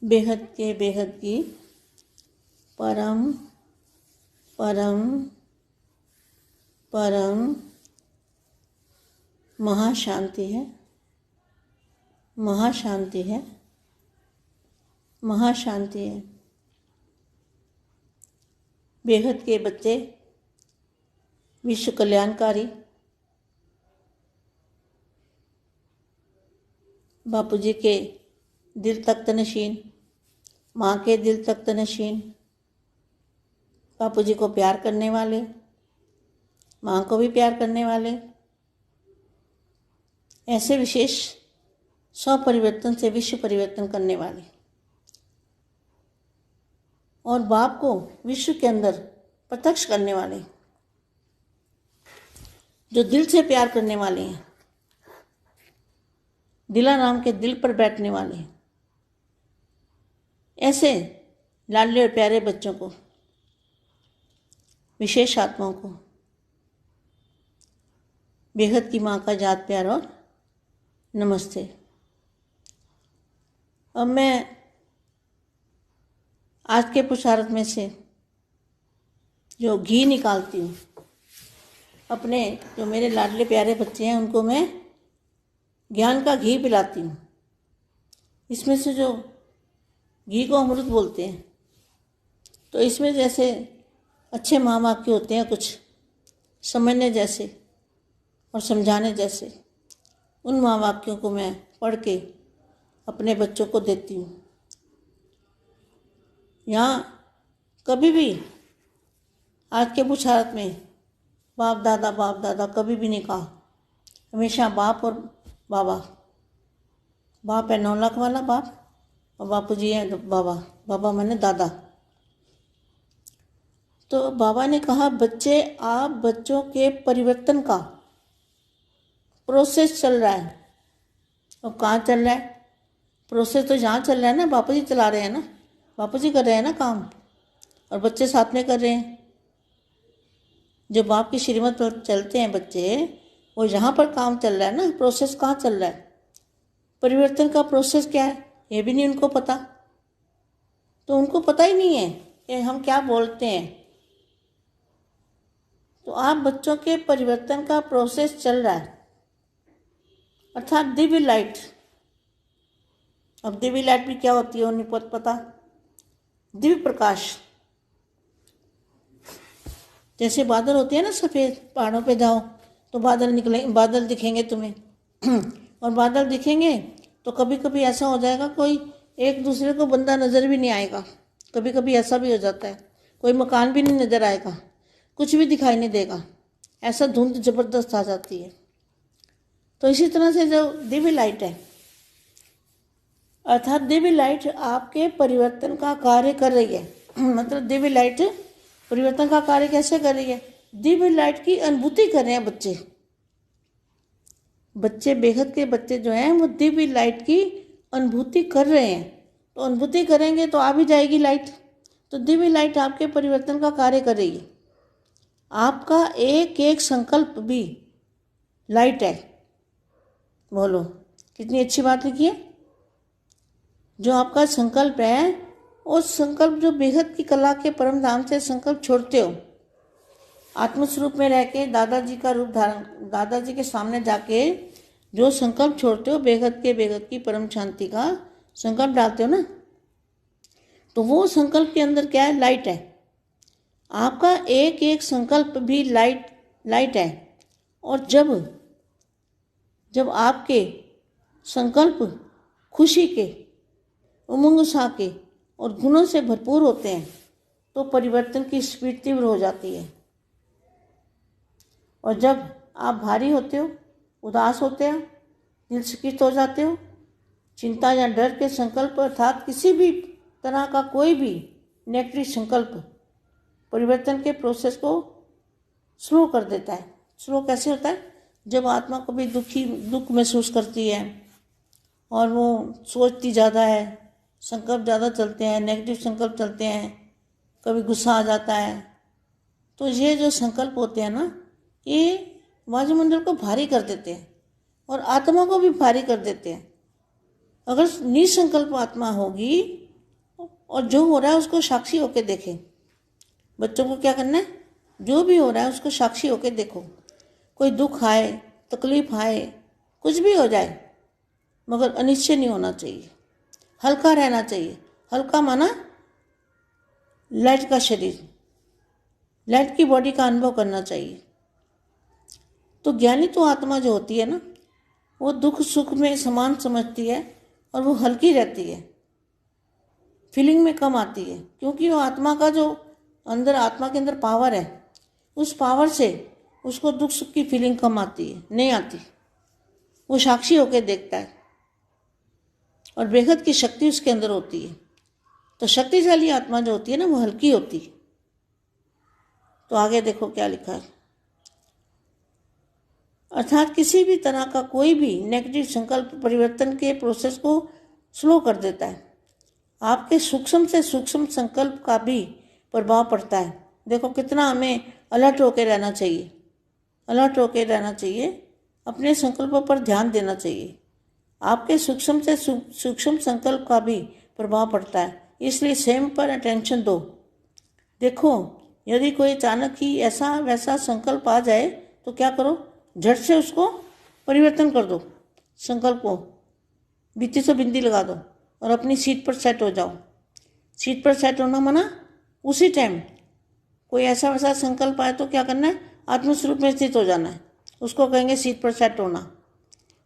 बेहद की परम परम परम महाशांति है, महाशांति है, महाशांति है। बेहद के बच्चे विश्व कल्याणकारी बापूजी के दिल तख्त नशीन, माँ के दिल तख्त नशीन, बापूजी को प्यार करने वाले, माँ को भी प्यार करने वाले, ऐसे विशेष स्वपरिवर्तन से विश्व परिवर्तन करने वाले और बाप को विश्व के अंदर प्रत्यक्ष करने वाले, जो दिल से प्यार करने वाले हैं, दिलाराम के दिल पर बैठने वाले, ऐसे लाडले और प्यारे बच्चों को, विशेष आत्माओं को बेहद की माँ का याद प्यार और नमस्ते। अब मैं आज के पुरुषार्थ में से जो घी निकालती हूँ, अपने जो मेरे लाडले प्यारे बच्चे हैं उनको मैं ज्ञान का घी पिलाती हूँ। इसमें से जो घी को अमृत बोलते हैं, तो इसमें जैसे अच्छे महावाक्य होते हैं, कुछ समझने जैसे और समझाने जैसे, उन महावाक्यों को मैं पढ़ के अपने बच्चों को देती हूँ। यहाँ कभी भी आज के पुरुषार्थ में बाप दादा कभी भी नहीं कहा, हमेशा बाप और बाबा। बाप है 9 लाख वाला बाप और बापूजी है बाबा। बाबा माने दादा। तो बाबा ने कहा, बच्चे आप बच्चों के परिवर्तन का प्रोसेस चल रहा है। अब कहाँ चल रहा है प्रोसेस? तो जहाँ चल रहा है ना, बापूजी चला रहे हैं ना, बापूजी कर रहे हैं ना काम, और बच्चे साथ में कर रहे हैं। जो बाप की श्रीमत पर चलते हैं बच्चे, वो जहाँ पर काम चल रहा है ना, प्रोसेस कहाँ चल रहा है, परिवर्तन का प्रोसेस क्या है, ये भी नहीं उनको पता। तो उनको पता ही नहीं है कि हम क्या बोलते हैं। तो आप बच्चों के परिवर्तन का प्रोसेस चल रहा है, अर्थात दिव्य लाइट। अब दिव्य लाइट भी क्या होती है उन्हें पता। दिव्य प्रकाश, जैसे बादल होते हैं ना सफ़ेद, पहाड़ों पे जाओ तो बादल दिखेंगे तुम्हें और बादल दिखेंगे तो कभी कभी ऐसा हो जाएगा कोई एक दूसरे को बंदा नज़र भी नहीं आएगा। कभी कभी ऐसा भी हो जाता है, कोई मकान भी नहीं नज़र आएगा, कुछ भी दिखाई नहीं देगा, ऐसा धुंध ज़बरदस्त आ जाती है। तो इसी तरह से जो दिव्य लाइट है, अर्थात दिव्य लाइट आपके परिवर्तन का कार्य कर रही है। मतलब दिव्य लाइट परिवर्तन का कार्य कैसे कर रही है? दिव्य लाइट की अनुभूति कर रहे हैं बच्चे। बच्चे बेहद के बच्चे जो हैं वो दिव्य लाइट की अनुभूति कर रहे हैं। तो अनुभूति करेंगे तो आ भी जाएगी लाइट। तो दिव्य लाइट आपके परिवर्तन का कार्य कर रही है। आपका एक एक संकल्प भी लाइट है। बोलो कितनी अच्छी बात लिखी है। जो आपका संकल्प है, उस संकल्प जो बेहद की कला के परम धाम से संकल्प छोड़ते हो, आत्मस्वरूप में रह के दादाजी का रूप धारण, दादाजी के सामने जाके जो संकल्प छोड़ते हो, बेहद की परम शांति का संकल्प डालते हो ना, तो वो संकल्प के अंदर क्या है? लाइट है। आपका एक एक संकल्प भी लाइट है। और जब आपके संकल्प खुशी के, उमंग उत्साह के और गुणों से भरपूर होते हैं, तो परिवर्तन की स्पीड तीव्र हो जाती है। और जब आप भारी होते हो, उदास होते हो, दिल शिकिस्त हो जाते हो, चिंता या डर के संकल्प अर्थात किसी भी तरह का कोई भी नेगेटिव संकल्प परिवर्तन के प्रोसेस को स्लो कर देता है। स्लो कैसे होता है? जब आत्मा कभी दुख महसूस करती है और वो सोचती ज़्यादा है, संकल्प ज़्यादा चलते हैं, नेगेटिव संकल्प चलते हैं, कभी गुस्सा आ जाता है, तो ये जो संकल्प होते हैं ना, ये वायुमंडल को भारी कर देते हैं और आत्मा को भी भारी कर देते हैं। अगर निसंकल्प आत्मा होगी और जो हो रहा है उसको साक्षी होकर देखें। बच्चों को क्या करना है, जो भी हो रहा है उसको साक्षी होकर देखो। कोई दुख आए, तकलीफ आए, कुछ भी हो जाए, मगर अनिश्चय नहीं होना चाहिए, हल्का रहना चाहिए। हल्का माना लाइट का शरीर, लाइट की बॉडी का अनुभव करना चाहिए। तो ज्ञानी तो आत्मा जो होती है ना, वो दुख सुख में समान समझती है और वो हल्की रहती है, फीलिंग में कम आती है, क्योंकि वो आत्मा का जो अंदर, आत्मा के अंदर पावर है, उस पावर से उसको दुख सुख की फीलिंग कम आती है, नहीं आती। वो साक्षी होकर देखता है और बेहद की शक्ति उसके अंदर होती है। तो शक्तिशाली आत्मा जो होती है ना, वो हल्की होती है। तो आगे देखो क्या लिखा है। अर्थात किसी भी तरह का कोई भी नेगेटिव संकल्प परिवर्तन के प्रोसेस को स्लो कर देता है। आपके सूक्ष्म से सूक्ष्म संकल्प का भी प्रभाव पड़ता है। देखो कितना हमें अलर्ट होकर रहना चाहिए, अलर्ट होकर रहना चाहिए, अपने संकल्पों पर ध्यान देना चाहिए। आपके सूक्ष्म से सूक्ष्म संकल्प का भी प्रभाव पड़ता है, इसलिए स्वयं पर अटेंशन दो। देखो यदि कोई अचानक ही ऐसा वैसा संकल्प आ जाए तो क्या करो, झट से उसको परिवर्तन कर दो, संकल्प को बिंदी से बिंदी लगा दो और अपनी सीट पर सेट हो जाओ। सीट पर सेट होना माना उसी टाइम कोई ऐसा वैसा संकल्प आए तो क्या करना है, आत्मस्वरूप में स्थित हो जाना है, उसको कहेंगे सीट पर सेट होना।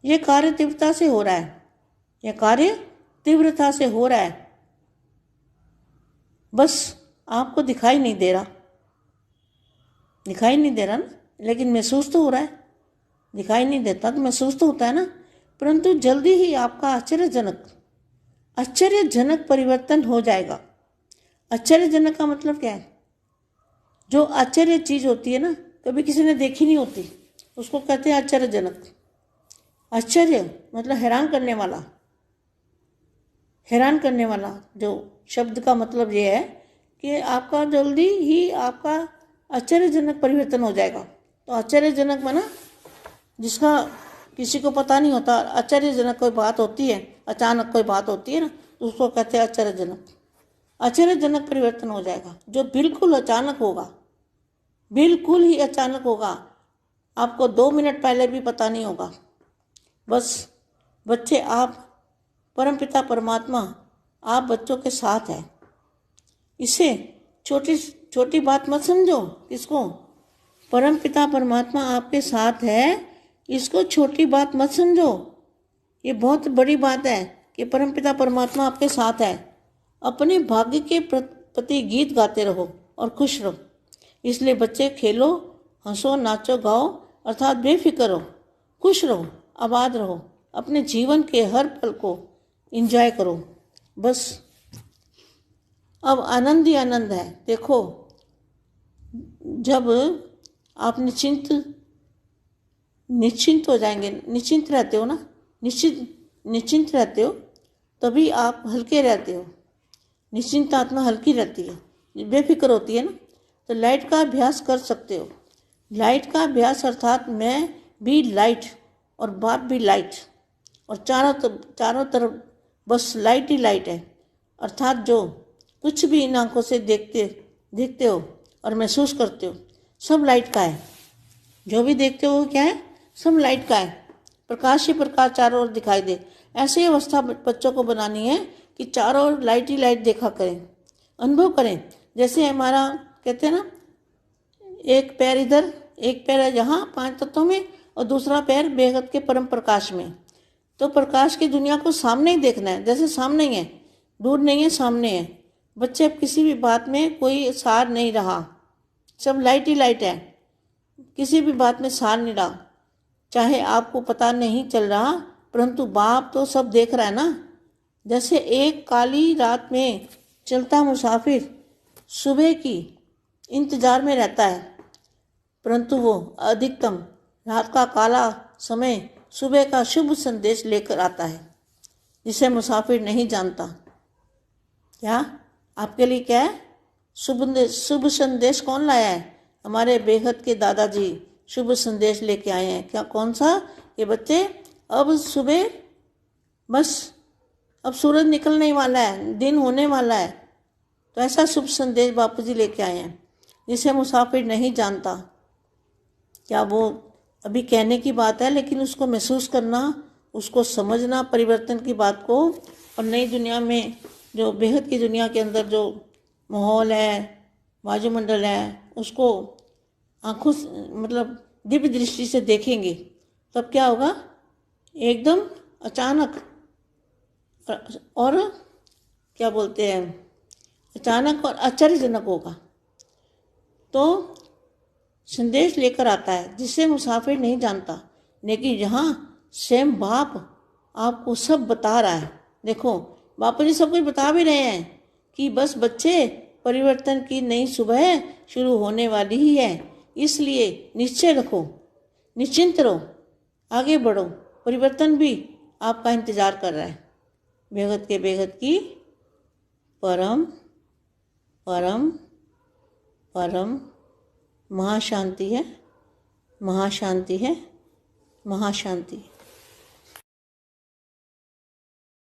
ये कार्य तीव्रता से हो रहा है, यह कार्य तीव्रता से हो रहा है, बस आपको दिखाई नहीं दे रहा, दिखाई नहीं दे रहा ना, लेकिन महसूस तो हो रहा है। दिखाई नहीं देता तो महसूस तो होता है ना, परंतु जल्दी ही आपका आश्चर्यजनक परिवर्तन हो जाएगा। आश्चर्यजनक का मतलब क्या है, जो आश्चर्य चीज होती है ना, कभी किसी ने देखी नहीं होती, उसको कहते हैं आश्चर्यजनक। आश्चर्य मतलब हैरान करने वाला, हैरान करने वाला जो शब्द का मतलब ये है कि आपका जल्दी ही आपका आश्चर्यजनक परिवर्तन हो जाएगा। तो आश्चर्यजनक माना जिसका किसी को पता नहीं होता, आश्चर्यजनक कोई बात होती है, अचानक कोई बात होती है ना, तो उसको कहते हैं आश्चर्यजनक। आश्चर्यजनक परिवर्तन हो जाएगा जो बिल्कुल अचानक होगा, बिल्कुल ही अचानक होगा, आपको 2 मिनट पहले भी पता नहीं होगा। बस बच्चे, आप परमपिता परमात्मा आप बच्चों के साथ है, इसे छोटी छोटी बात मत समझो। किसको, परमपिता परमात्मा आपके साथ है, इसको छोटी बात मत समझो। ये बहुत बड़ी बात है कि परमपिता परमात्मा आपके साथ है। अपने भाग्य के प्रति गीत गाते रहो और खुश रहो। इसलिए बच्चे खेलो, हंसो, नाचो, गाओ, अर्थात बेफिक्र रहो, खुश रहो, आबाद रहो, अपने जीवन के हर पल को एंजॉय करो। बस अब आनंद ही आनंद है। देखो जब आप निश्चिंत हो जाएंगे, निश्चिंत रहते हो ना, निश्चिंत रहते हो, तभी आप हल्के रहते हो। निश्चिंत आत्मा हल्की रहती है, बेफिक्र होती है ना। तो लाइट का अभ्यास कर सकते हो। लाइट का अभ्यास अर्थात मैं भी लाइट और बाप भी लाइट, और चारों तरफ बस लाइट ही लाइट है। अर्थात जो कुछ भी इन आंखों से देखते हो और महसूस करते हो, सब लाइट का है। जो भी देखते हो क्या है, सब लाइट का है। प्रकाश ही प्रकाश चारों ओर दिखाई दे। ऐसी अवस्था बच्चों को बनानी है कि चारों ओर लाइट ही लाइट देखा करें, अनुभव करें। जैसे हमारा कहते हैं ना, एक पैर इधर, एक पैर है यहाँ 5 तत्वों में, और दूसरा पैर बेहद के परम प्रकाश में। तो प्रकाश की दुनिया को सामने ही देखना है, जैसे सामने ही है, दूर नहीं है, सामने है। बच्चे अब किसी भी बात में कोई सार नहीं रहा, सब लाइट ही लाइट है, किसी भी बात में सार नहीं रहा। चाहे आपको पता नहीं चल रहा, परंतु बाप तो सब देख रहा है ना। जैसे एक काली रात में चलता मुसाफिर सुबह की इंतजार में रहता है, परंतु वो अधिकतम रात का काला समय सुबह का शुभ संदेश लेकर आता है, जिसे मुसाफिर नहीं जानता। क्या आपके लिए क्या है शुभ संदेश? कौन लाया है? हमारे बेहद के दादाजी शुभ संदेश लेके आए हैं। क्या, कौन सा? ये बच्चे अब सुबह, बस अब सूरज निकलने वाला है, दिन होने वाला है, तो ऐसा शुभ संदेश बापू जी लेके आए हैं, जिसे मुसाफिर नहीं जानता। क्या वो अभी कहने की बात है, लेकिन उसको महसूस करना, उसको समझना, परिवर्तन की बात को, और नई दुनिया में जो बेहद की दुनिया के अंदर जो माहौल है, वायुमंडल है, उसको आंखों से मतलब दिव्य दृष्टि से देखेंगे, तब क्या होगा, एकदम अचानक और क्या बोलते हैं, अचानक और आश्चर्यजनक होगा। तो संदेश लेकर आता है जिसे मुसाफिर नहीं जानता, लेकिन यहाँ स्वयं बाप आपको सब बता रहा है। देखो बापू जी सब कुछ बता भी रहे हैं कि बस बच्चे, परिवर्तन की नई सुबह शुरू होने वाली ही है, इसलिए निश्चय रखो, निश्चिंत रहो, आगे बढ़ो, परिवर्तन भी आपका इंतजार कर रहा है। बेहद के बेहद की परम परम परम महाशांति है, महाशांति है, महाशांति।